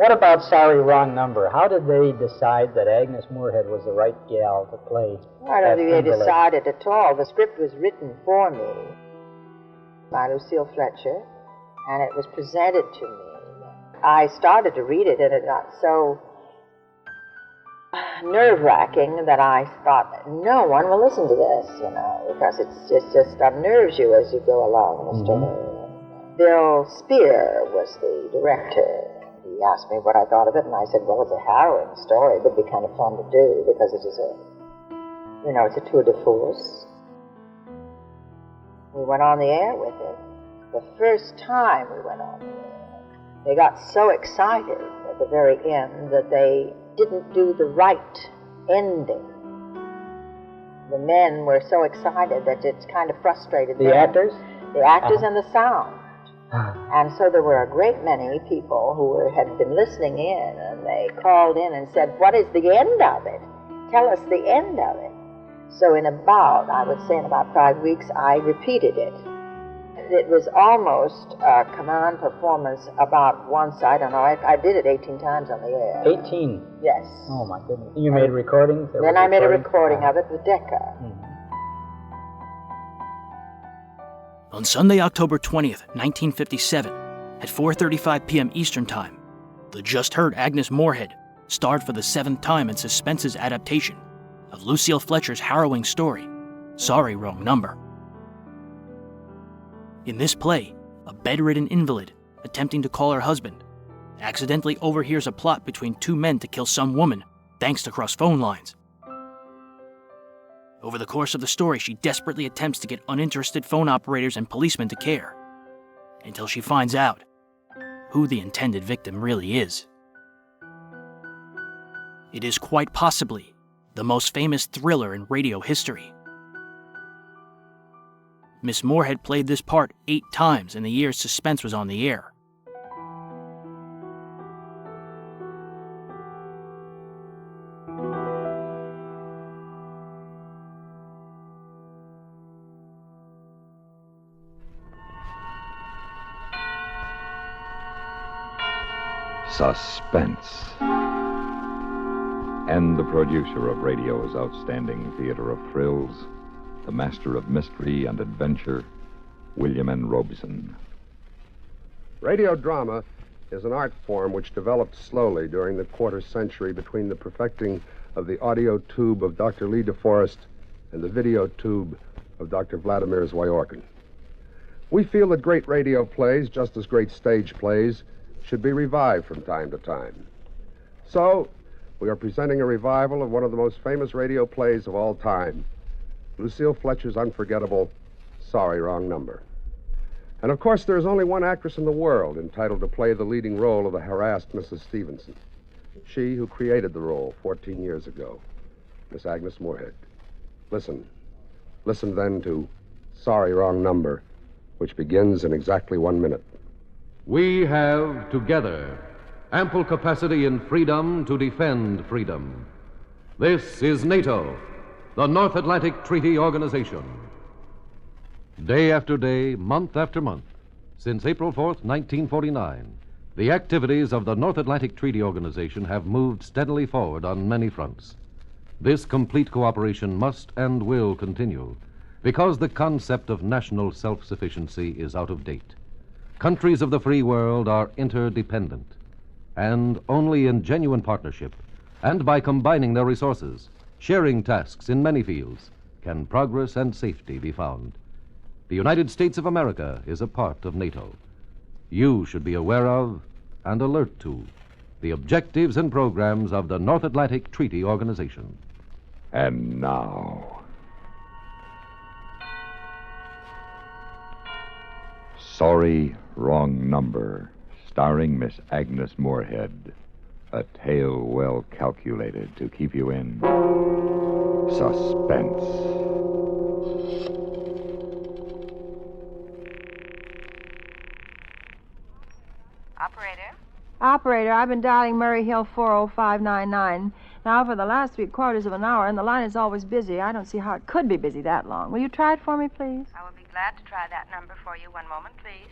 What about Sorry, Wrong Number? How did they decide that Agnes Moorehead was the right gal to play? I don't think they decided at all. The script was written for me by Lucille Fletcher, and it was presented to me. I started to read it, and it got so nerve-wracking that I thought, no one will listen to this, because it just unnerves you as you go along in the story. Bill Spear was the director. He asked me what I thought of it, and I said, well, it's a harrowing story. It would be kind of fun to do, because it is it's a tour de force. We went on the air with it. The first time we went on the air, they got so excited at the very end that they didn't do the right ending. The men were so excited that it kind of frustrated them. The actors? The actors and the sound. And so there were a great many people who had been listening in, and they called in and said, what is the end of it? Tell us the end of it. So in about 5 weeks, I repeated it. It was almost a command performance about once, I don't know, I did it 18 times on the air. 18? Yes. Oh, my goodness. You made recordings? Then I made a recording of it with Decca. On Sunday, October 20th, 1957, at 4:35 p.m. Eastern Time, the just-heard Agnes Moorehead starred for the 7th time in Suspense's adaptation of Lucille Fletcher's harrowing story, Sorry, Wrong Number. In this play, a bed-ridden invalid attempting to call her husband accidentally overhears a plot between two men to kill some woman thanks to cross phone lines. Over the course of the story, she desperately attempts to get uninterested phone operators and policemen to care, until she finds out who the intended victim really is. It is quite possibly the most famous thriller in radio history. Miss Moorehead played this part 8 times in the years Suspense was on the air. Suspense. And the producer of radio's outstanding theater of thrills, the master of mystery and adventure, William N. Robeson. Radio drama is an art form which developed slowly during the quarter century between the perfecting of the audio tube of Dr. Lee DeForest and the video tube of Dr. Vladimir Zwoyorkin. We feel that great radio plays, just as great stage plays, should be revived from time to time. So, we are presenting a revival of one of the most famous radio plays of all time, Lucille Fletcher's unforgettable Sorry, Wrong Number. And of course, there is only one actress in the world entitled to play the leading role of the harassed Mrs. Stevenson. She who created the role 14 years ago, Miss Agnes Moorehead. Listen then to Sorry, Wrong Number, which begins in exactly 1 minute. We have, together, ample capacity and freedom to defend freedom. This is NATO, the North Atlantic Treaty Organization. Day after day, month after month, since April 4th, 1949, the activities of the North Atlantic Treaty Organization have moved steadily forward on many fronts. This complete cooperation must and will continue, because the concept of national self-sufficiency is out of date. Countries of the free world are interdependent, and only in genuine partnership and by combining their resources, sharing tasks in many fields, can progress and safety be found. The United States of America is a part of NATO. You should be aware of and alert to the objectives and programs of the North Atlantic Treaty Organization. And now, Sorry, Wrong Number, starring Miss Agnes Moorehead. A tale well calculated to keep you in suspense. Operator, I've been dialing Murray Hill 40599 now for the last 3/4 of an hour, and the line is always busy. I don't see how it could be busy that long. Will you try it for me, please? I will be glad to try that number for you. One moment, please.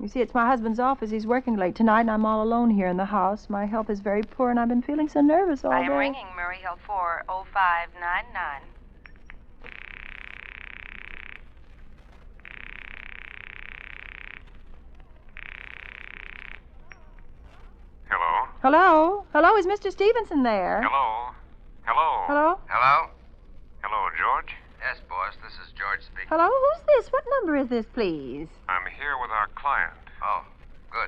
You see, it's my husband's office. He's working late tonight, and I'm all alone here in the house. My health is very poor, and I've been feeling so nervous all day. I am ringing Murray Hill 40599. Hello? Hello? Hello, is Mr. Stevenson there? Hello? Hello? Hello? Hello? Hello, George? Yes, boss. This is George speaking. Hello? Who's this? What number is this, please? I'm here with our client. Oh, good.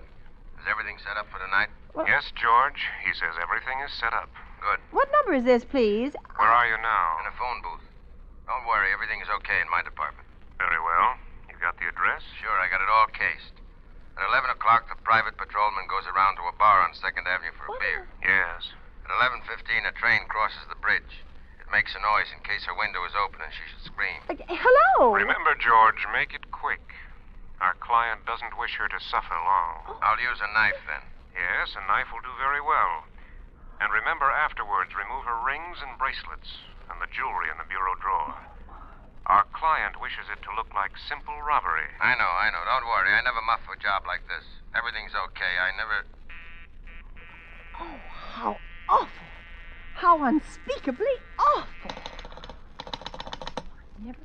Is everything set up for tonight? Well- Yes, George. He says everything is set up. Good. What number is this, please? Where are you now? In a phone booth. Don't worry, everything is okay in my department. Very well. You got the address? Sure, I got it all cased. At 11 o'clock, the private patrolman goes around to a bar on 2nd Avenue for a beer. Yes. At 11:15, a train crosses the bridge. It makes a noise in case her window is open and she should scream. Hello? Remember, George, make it quick. Our client doesn't wish her to suffer long. I'll use a knife then. Yes, a knife will do very well. And remember afterwards, remove her rings and bracelets and the jewelry in the bureau drawer. Our client wishes it to look like simple robbery. I know. Don't worry. I never muff a job like this. Everything's okay. I never... Oh, how awful. How unspeakably awful.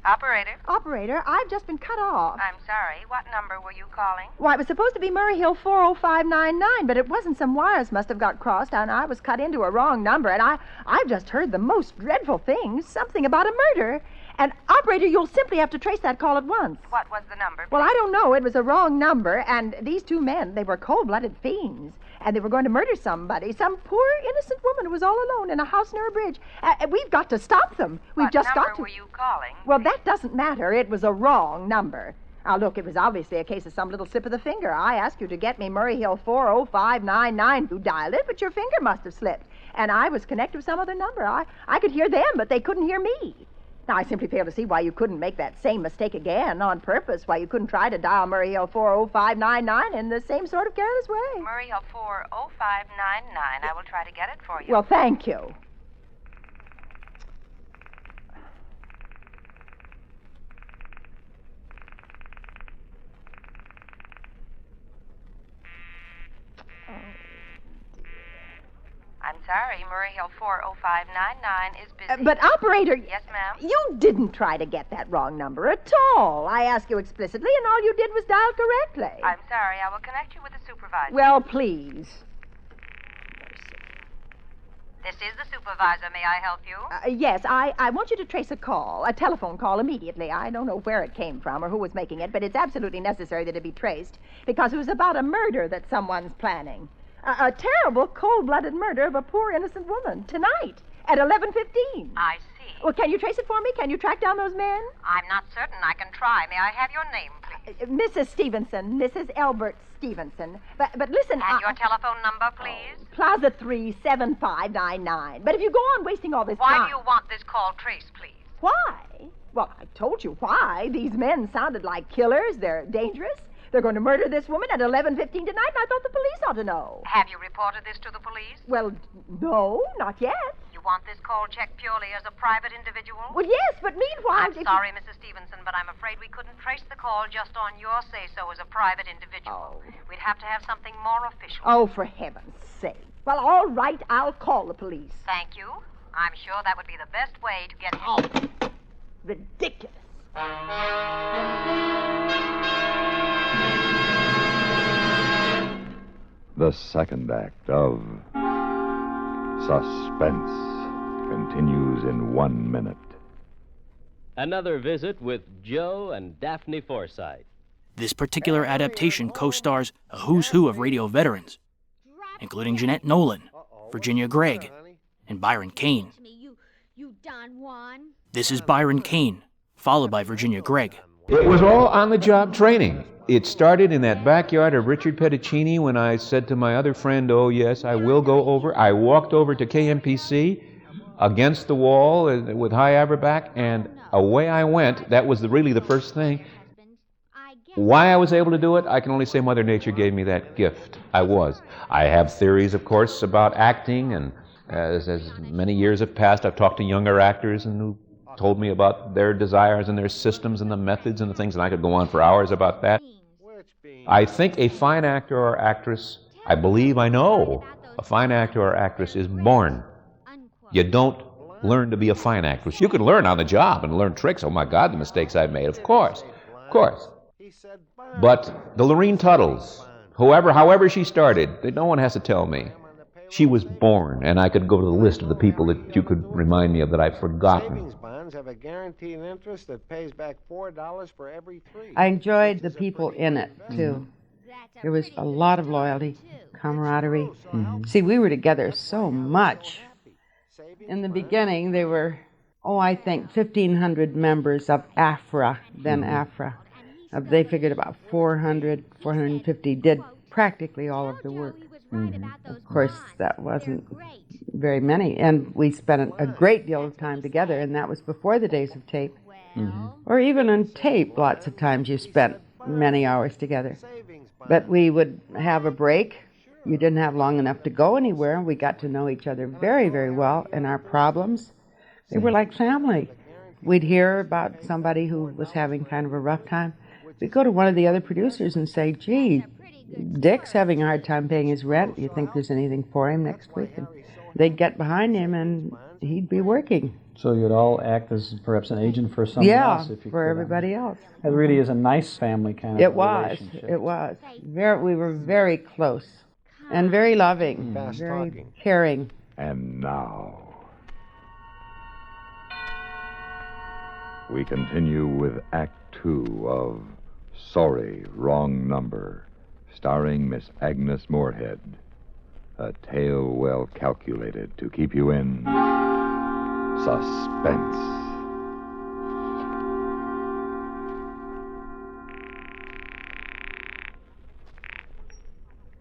Operator, I've just been cut off. I'm sorry. What number were you calling? Why, it was supposed to be Murray Hill 40599, but it wasn't. Some wires must have got crossed, and I was cut into a wrong number, and I've just heard the most dreadful things, something about a murder. And, operator, you'll simply have to trace that call at once. What was the number? Well, I don't know. It was a wrong number, and these two men, they were cold-blooded fiends, and they were going to murder somebody, some poor, innocent woman who was all alone in a house near a bridge. We've got to stop them. We've just got to... What number were you calling? Well, that doesn't matter. It was a wrong number. Now, look, it was obviously a case of some little slip of the finger. I asked you to get me Murray Hill 40599. You dialed it, but your finger must have slipped. And I was connected with some other number. I could hear them, but they couldn't hear me. Now, I simply fail to see why you couldn't make that same mistake again on purpose, why you couldn't try to dial Murray Hill 40599 in the same sort of careless way. Murray Hill 40599. I will try to get it for you. Well, thank you. I'm sorry, Murray Hill 40599 is busy. But, operator... Yes, ma'am? You didn't try to get that wrong number at all. I asked you explicitly, and all you did was dial correctly. I'm sorry. I will connect you with the supervisor. Well, please. This is the supervisor. May I help you? Yes, I want you to trace a call, a telephone call, immediately. I don't know where it came from or who was making it, but it's absolutely necessary that it be traced, because it was about a murder that someone's planning. A terrible, cold-blooded murder of a poor, innocent woman, tonight, at 11:15. I see. Well, can you trace it for me? Can you track down those men? I'm not certain. I can try. May I have your name, please? Mrs. Stevenson, Mrs. Elbert Stevenson. But listen... And your telephone number, please? Plaza 37599. But if you go on wasting all this time... Why do you want this call traced, please? Why? Well, I told you why. These men sounded like killers. They're dangerous. They're going to murder this woman at 11:15 tonight, and I thought the police ought to know. Have you reported this to the police? Well, no, not yet. You want this call checked purely as a private individual? Well, yes, but meanwhile... I'm sorry, Mrs. Stevenson, but I'm afraid we couldn't trace the call just on your say-so as a private individual. Oh. We'd have to have something more official. Oh, for heaven's sake. Well, all right, I'll call the police. Thank you. I'm sure that would be the best way to get... Oh, ridiculous. The second act of Suspense continues in 1 minute. Another visit with Joe and Daphne Forsythe. This particular adaptation co-stars a who's who of radio veterans, including Jeanette Nolan, Virginia Gregg, and Byron Kane. This is Byron Kane, followed by Virginia Gregg. It was all on-the-job training. It started in that backyard of Richard Petticini when I said to my other friend, oh, yes, I will go over. I walked over to KMPC against the wall with high Averback, and away I went. That was really the first thing. Why I was able to do it, I can only say Mother Nature gave me that gift. I have theories, of course, about acting, and as many years have passed, I've talked to younger actors and who told me about their desires and their systems and the methods and the things, and I could go on for hours about that. I think a fine actor or actress, I believe I know, a fine actor or actress is born. You don't learn to be a fine actress. You can learn on the job and learn tricks. Oh, my God, the mistakes I've made. Of course. But the Lorene Tuttles, however she started, no one has to tell me. She was born, and I could go to the list of the people that you could remind me of that I've forgotten. Savings bonds have a guaranteed interest that pays back $4 for every 3. I enjoyed the people in it, too. There was a lot of loyalty, camaraderie. See, we were together so much. In the beginning, there were, I think 1,500 members of AFRA, then AFRA. They figured about 450 did practically all of the work. Of course, that wasn't very many, and we spent a great deal of time together, and that was before the days of tape. Or even on tape, lots of times you spent many hours together. But we would have a break. You didn't have long enough to go anywhere. We got to know each other very, very well, and our problems, they were like family. We'd hear about somebody who was having kind of a rough time. We'd go to one of the other producers and say, gee, Dick's having a hard time paying his rent. Do you think there's anything for him next week? And they'd get behind him, and he'd be working. So you'd all act as perhaps an agent for someone else? If you for everybody else. It really is a nice family kind of relationship. It was. We were very close and very loving, very caring. And now, we continue with Act 2 of Sorry, Wrong Number, starring Miss Agnes Moorehead. A tale well calculated to keep you in suspense.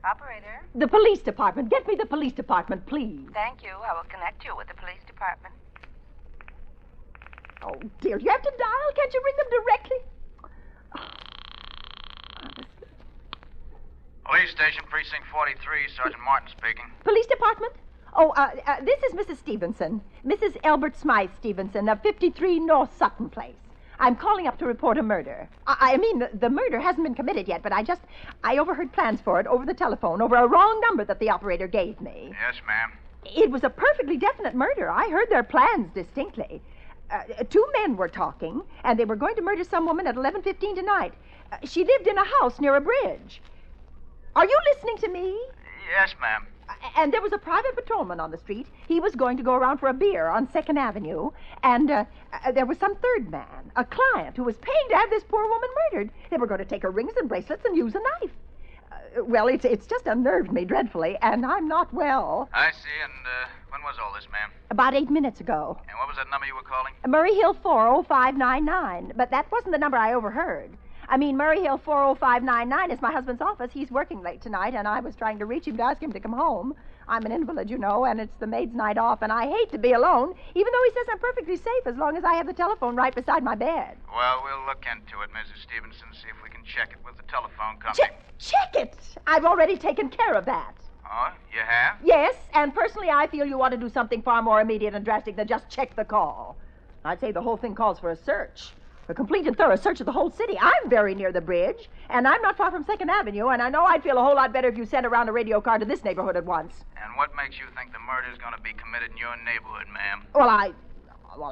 Operator? The police department. Get me the police department, please. Thank you. I will connect you with the police department. Oh, dear. You have to dial? Can't you ring them directly? Police station, precinct 43, Sergeant Martin speaking. Police department? This is Mrs. Stevenson. Mrs. Elbert Smythe Stevenson of 53 North Sutton Place. I'm calling up to report a murder. I mean, the murder hasn't been committed yet, but I overheard plans for it over the telephone, over a wrong number that the operator gave me. Yes, ma'am. It was a perfectly definite murder. I heard their plans distinctly. 2 men were talking, and they were going to murder some woman at 11:15 tonight. She lived in a house near a bridge. Are you listening to me? Yes, ma'am. And there was a private patrolman on the street. He was going to go around for a beer on 2nd Avenue. And there was some third man, a client, who was paying to have this poor woman murdered. They were going to take her rings and bracelets and use a knife. Well, it's just unnerved me dreadfully, and I'm not well. I see, and when was all this, ma'am? About 8 minutes ago. And what was that number you were calling? Murray Hill 40599, but that wasn't the number I overheard. I mean, Murray Hill 40599 is my husband's office. He's working late tonight, and I was trying to reach him to ask him to come home. I'm an invalid, you know, and it's the maid's night off, and I hate to be alone, even though he says I'm perfectly safe as long as I have the telephone right beside my bed. Well, we'll look into it, Mrs. Stevenson, see if we can check it with the telephone company. Check it! I've already taken care of that. Oh, you have? Yes, and personally I feel you ought to do something far more immediate and drastic than just check the call. I'd say the whole thing calls for a search. A complete and thorough search of the whole city. I'm very near the bridge, and I'm not far from 2nd Avenue, and I know I'd feel a whole lot better if you sent around a radio car to this neighborhood at once. And what makes you think the murder's going to be committed in your neighborhood, ma'am? Well,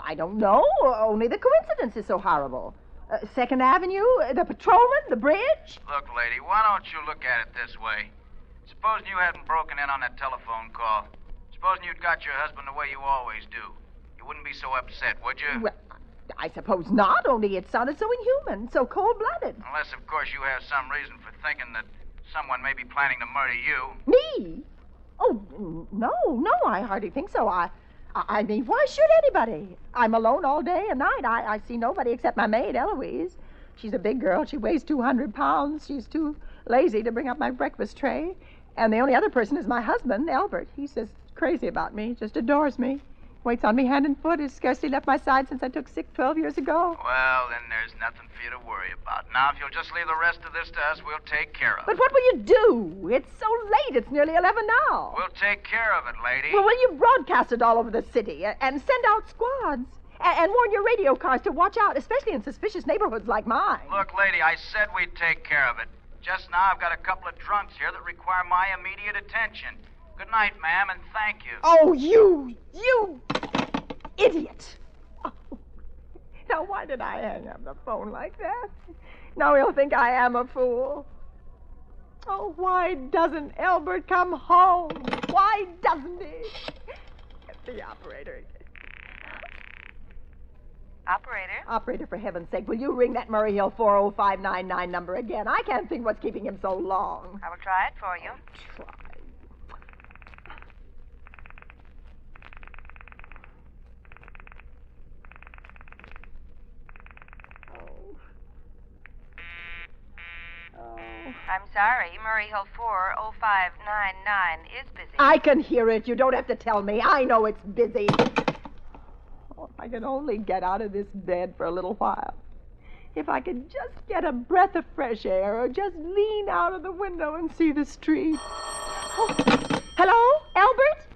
I don't know. Only the coincidence is so horrible. 2nd Avenue, the patrolman, the bridge. Look, lady, why don't you look at it this way? Supposing you hadn't broken in on that telephone call. Supposing you'd got your husband the way you always do. You wouldn't be so upset, would you? Well, I suppose not, only it sounded so inhuman, so cold-blooded. Unless, of course, you have some reason for thinking that someone may be planning to murder you. Me? Oh, no, I hardly think so. I mean, why should anybody? I'm alone all day and night. I see nobody except my maid, Eloise. She's a big girl. She weighs 200 pounds. She's too lazy to bring up my breakfast tray. And the only other person is my husband, Albert. He's just crazy about me, just adores me. Waits on me hand and foot, has scarcely left my side since I took sick 12 years ago. Well, then there's nothing for you to worry about. Now, if you'll just leave the rest of this to us, we'll take care of it. But what will you do? It's so late. It's nearly 11 now. We'll take care of it, lady. Well, will you broadcast it all over the city and send out squads? And warn your radio cars to watch out, especially in suspicious neighborhoods like mine. Look, lady, I said we'd take care of it. Just now I've got a couple of drunks here that require my immediate attention. Good night, ma'am, and thank you. Oh, you idiot. Oh. Now, why did I hang up the phone like that? Now he'll think I am a fool. Oh, why doesn't Albert come home? Why doesn't he? Get the operator. Operator? Operator, for heaven's sake, will you ring that Murray Hill 40599 number again? I can't think what's keeping him so long. I will try it for you. Try. I'm sorry, Murray Hill 40599 is busy. I can hear it. You don't have to tell me. I know it's busy. Oh, if I could only get out of this bed for a little while. If I could just get a breath of fresh air or just lean out of the window and see the street. Oh. Hello? Albert?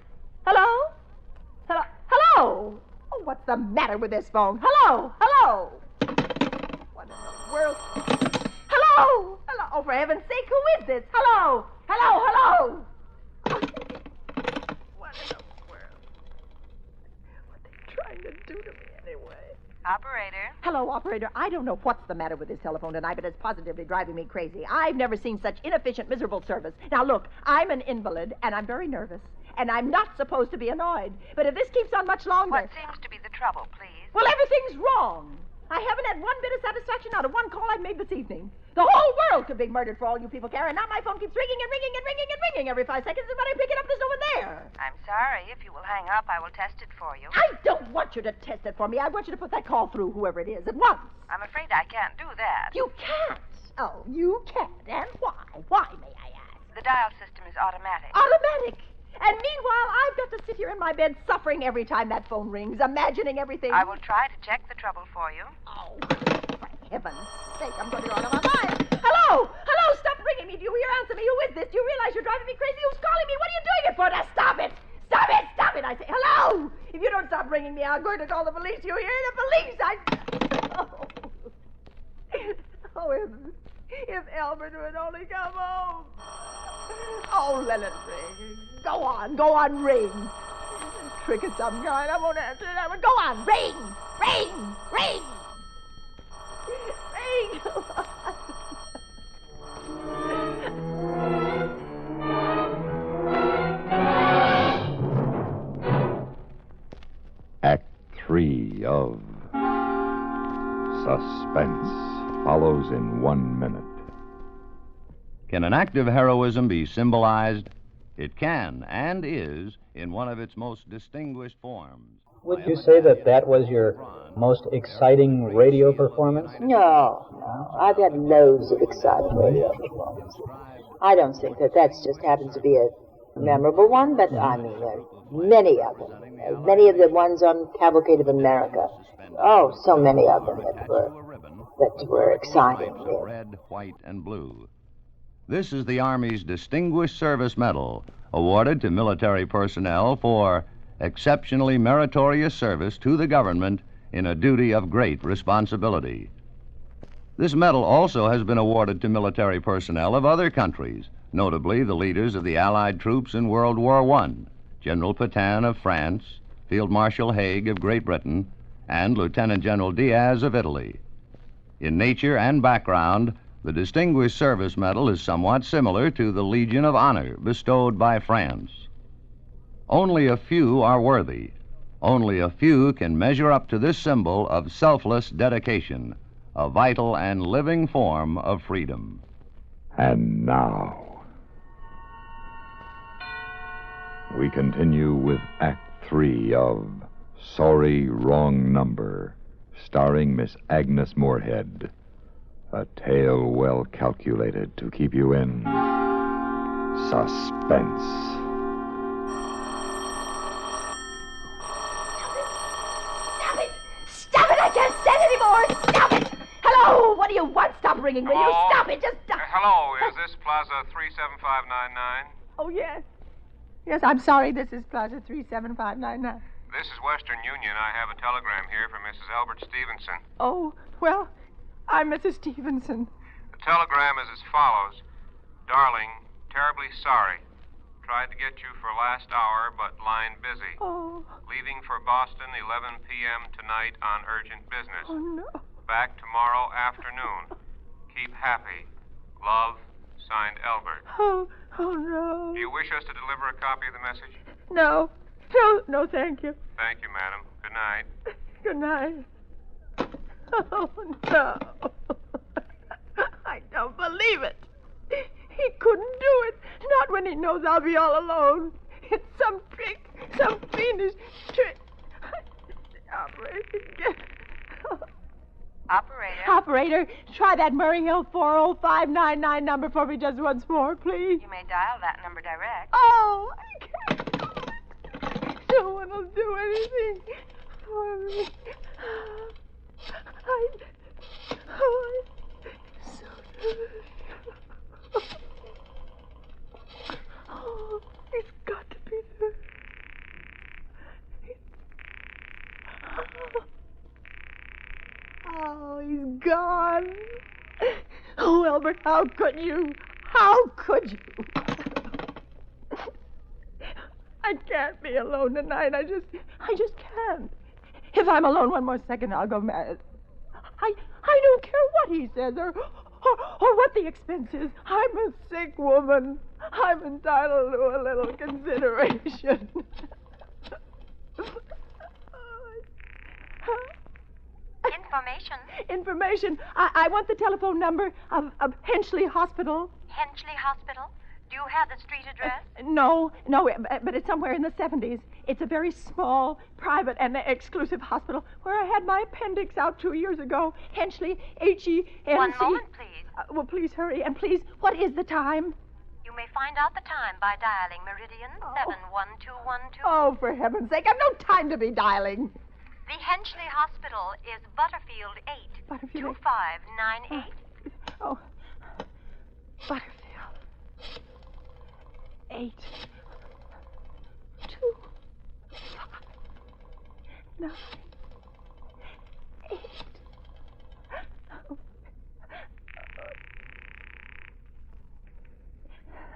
Hello? Hello? Hello? Oh, what's the matter with this phone? Hello? Hello? What in the world? Hello? Hello? Oh, for heaven's sake, who is this? Hello? Hello? Hello? What in the world? What are they trying to do to me anyway? Operator? Hello, operator. I don't know what's the matter with this telephone tonight, but it's positively driving me crazy. I've never seen such inefficient, miserable service. Now, look, I'm an invalid, and I'm very nervous, and I'm not supposed to be annoyed. But if this keeps on much longer... What seems to be the trouble, please? Well, everything's wrong. I haven't had one bit of satisfaction out of one call I've made this evening. The whole world could be murdered for all you people care, and now my phone keeps ringing and ringing and ringing and ringing every 5 seconds, and when I pick it up, there's no one there. I'm sorry. If you will hang up, I will test it for you. I don't want you to test it for me. I want you to put that call through, whoever it is, at once. I'm afraid I can't do that. You can't? Oh, you can't. And why? Why, may I ask? The dial system is automatic. Automatic? And meanwhile, I've got to sit here in my bed suffering every time that phone rings, imagining everything. I will try to check the trouble for you. Oh, for heaven's sake, I'm going to go out of my mind. Hello? Hello, stop ringing me. Do you hear? Answer me. Who is this? Do you realize you're driving me crazy? Who's calling me? What are you doing it for? Now, stop it. Stop it. Stop it. I say, hello. If you don't stop ringing me, I'm going to call the police. You hear? The police. Oh, if Albert would only come home. Oh, let it ring. Go on, ring. A trick of some kind. I won't answer that one. Go on, ring, ring, ring. Ring. Act 3 of Suspense follows in 1 minute. Can an act of heroism be symbolized? It can and is in one of its most distinguished forms. Would you say that that was your most exciting radio performance? No. I've had loads of exciting radio performances. I don't think that that's just happens to be a memorable one, but I mean, there are many of them. Many of the ones on Cavalcade of America. Oh, so many of them that were exciting. Red, white, and blue. This is the Army's Distinguished Service Medal, awarded to military personnel for exceptionally meritorious service to the government in a duty of great responsibility. This medal also has been awarded to military personnel of other countries, notably the leaders of the Allied troops in World War I, General Petain of France, Field Marshal Haig of Great Britain, and Lieutenant General Diaz of Italy. In nature and background, the Distinguished Service Medal is somewhat similar to the Legion of Honor bestowed by France. Only a few are worthy. Only a few can measure up to this symbol of selfless dedication, a vital and living form of freedom. And now, we continue with Act 3 of Sorry, Wrong Number, starring Miss Agnes Moorehead. A tale well calculated to keep you in suspense. Stop it! I can't stand it anymore! Stop it! Hello! What do you want? Stop ringing, will you? Stop it! Just stop. Hello, is this Plaza 37599? Oh, yes. Yes, I'm sorry. This is Plaza 37599. This is Western Union. I have a telegram here from Mrs. Albert Stevenson. Oh, well, I'm Mrs. Stevenson. The telegram is as follows. Darling, terribly sorry. Tried to get you for last hour, but line busy. Oh. Leaving for Boston 11 p.m. tonight on urgent business. Oh, no. Back tomorrow afternoon. Keep happy. Love, signed Albert. Oh, no. Do you wish us to deliver a copy of the message? No, thank you. Thank you, madam. Good night. Good night. Oh, no. I don't believe it. He couldn't do it. Not when he knows I'll be all alone. It's some trick, some fiendish trick. Operator, try that Murray Hill 40599 number for me just once more, please. You may dial that number direct. Oh, I can't. No one will do anything for me. Oh, it's got to be there. Oh, he's gone. Oh, Albert, how could you? How could you? I can't be alone tonight. I just can't. If I'm alone one more second, I'll go mad. I don't care what he says or what the expense is. I'm a sick woman. I'm entitled to a little consideration. Information. I want the telephone number of Henchley Hospital. Henchley Hospital? Do you have the street address? No, but it's somewhere in the 70s. It's a very small, private, and exclusive hospital where I had my appendix out 2 years ago. Henchley, H-E-N-C... One moment, please. Well, please hurry. And please, what is the time? You may find out the time by dialing Meridian 71212. Oh, for heaven's sake, I've no time to be dialing. The Henchley Hospital is Butterfield 8. Butterfield 2598. Oh. Butterfield 8. 2, 5, 9, 8.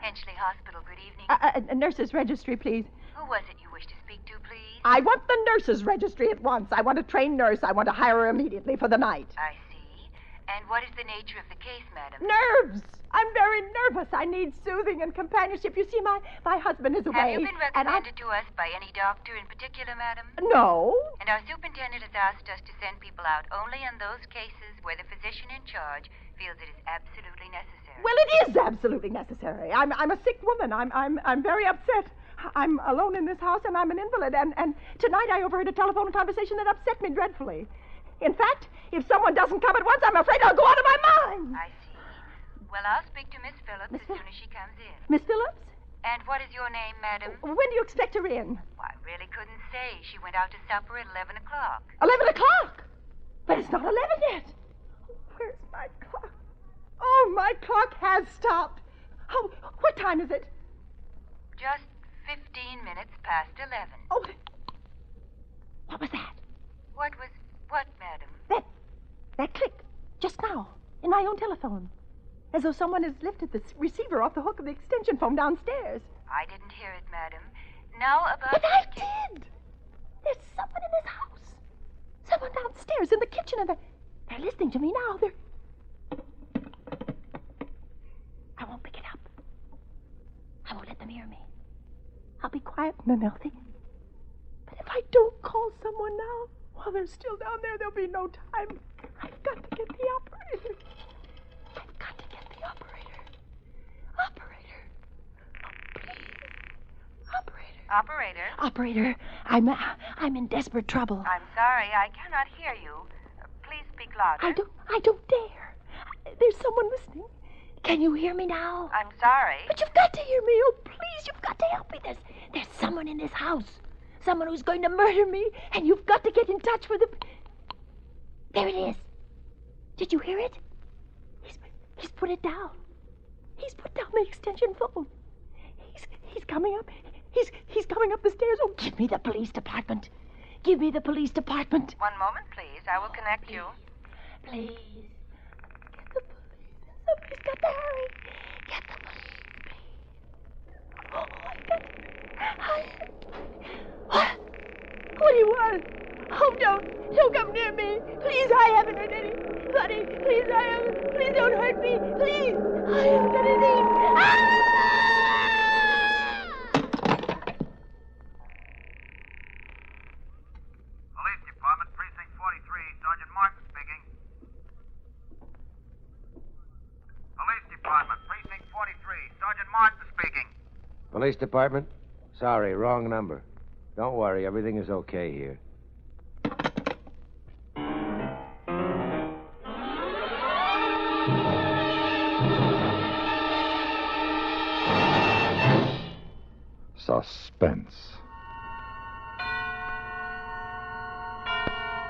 Henchley Hospital, good evening. A nurse's registry, please. Who was it you wished to speak to, please? I want the nurse's registry at once. I want a trained nurse. I want to hire her immediately for the night. I see. And what is the nature of the case, madam? Nerves! I'm very nervous. I need soothing and companionship. You see, my husband is away. Have you been recommended to us by any doctor in particular, madam? No. And our superintendent has asked us to send people out only in those cases where the physician in charge feels it is absolutely necessary. Well, it is absolutely necessary. I'm a sick woman. I'm very upset. I'm alone in this house, and I'm an invalid. And tonight I overheard a telephone conversation that upset me dreadfully. In fact, if someone doesn't come at once, I'm afraid I'll go out of my mind. I see. Well, I'll speak to Miss Phillips as soon as she comes in. Miss Phillips? And what is your name, madam? When do you expect her in? Well, I really couldn't say. She went out to supper at 11 o'clock. 11 o'clock? But it's not 11 yet. Where's my clock? Oh, my clock has stopped. Oh, what time is it? Just 15 minutes past 11. Oh, what was that? What, madam? That click, just now, in my own telephone. As though someone has lifted the receiver off the hook of the extension phone downstairs. I didn't hear it, madam. Now about... But I did! There's someone in this house. Someone downstairs in the kitchen, and they're listening to me now. I won't pick it up. I won't let them hear me. I'll be quiet and unhealthy. But if I don't call someone now, while they're still down there, there'll be no time. I've got to get the operator. I've got to get the operator. Operator. Oh, please. Operator. Operator, I'm in desperate trouble. I'm sorry, I cannot hear you. Please speak louder. I don't dare. There's someone listening. Can you hear me now? I'm sorry. But you've got to hear me. Oh, please, you've got to help me. There's someone in this house. Someone who's going to murder me, and you've got to get in touch with him. There it is. Did you hear it? He's put it down. He's put down the extension phone. He's coming up. He's coming up the stairs. Oh, give me the police department. Give me the police department. One moment, please. I will connect you. Please. Get the police. got to hurry. Get the police, please. Oh, I got to... What? What do you want? Oh, don't come near me. Please, I haven't hurt any. Honey, please, I haven't. Please don't hurt me. Please, I haven't done anything. Police Department, Precinct 43, Sergeant Martin speaking. Police Department, Precinct 43, Sergeant Martin speaking. Police Department? Sorry, wrong number. Don't worry, everything is okay here. Suspense,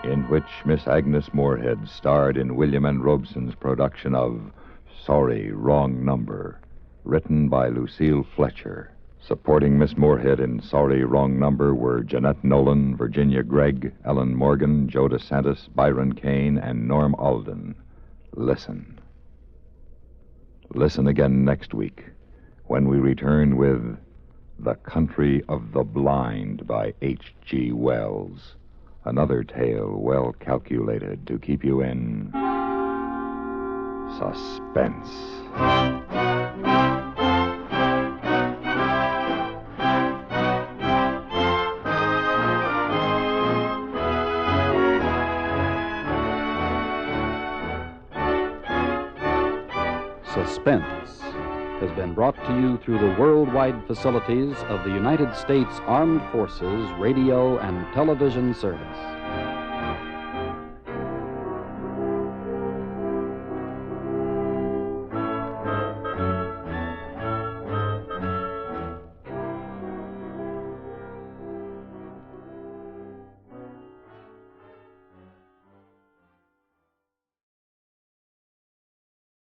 in which Miss Agnes Moorehead starred in William N. Robeson's production of Sorry, Wrong Number, written by Lucille Fletcher. Supporting Miss Moorehead in Sorry, Wrong Number were Jeanette Nolan, Virginia Gregg, Ellen Morgan, Joe DeSantis, Byron Kane, and Norm Alden. Listen. Listen again next week when we return with The Country of the Blind by H.G. Wells. Another tale well calculated to keep you in suspense. Suspense has been brought to you through the worldwide facilities of the United States Armed Forces Radio and Television Service.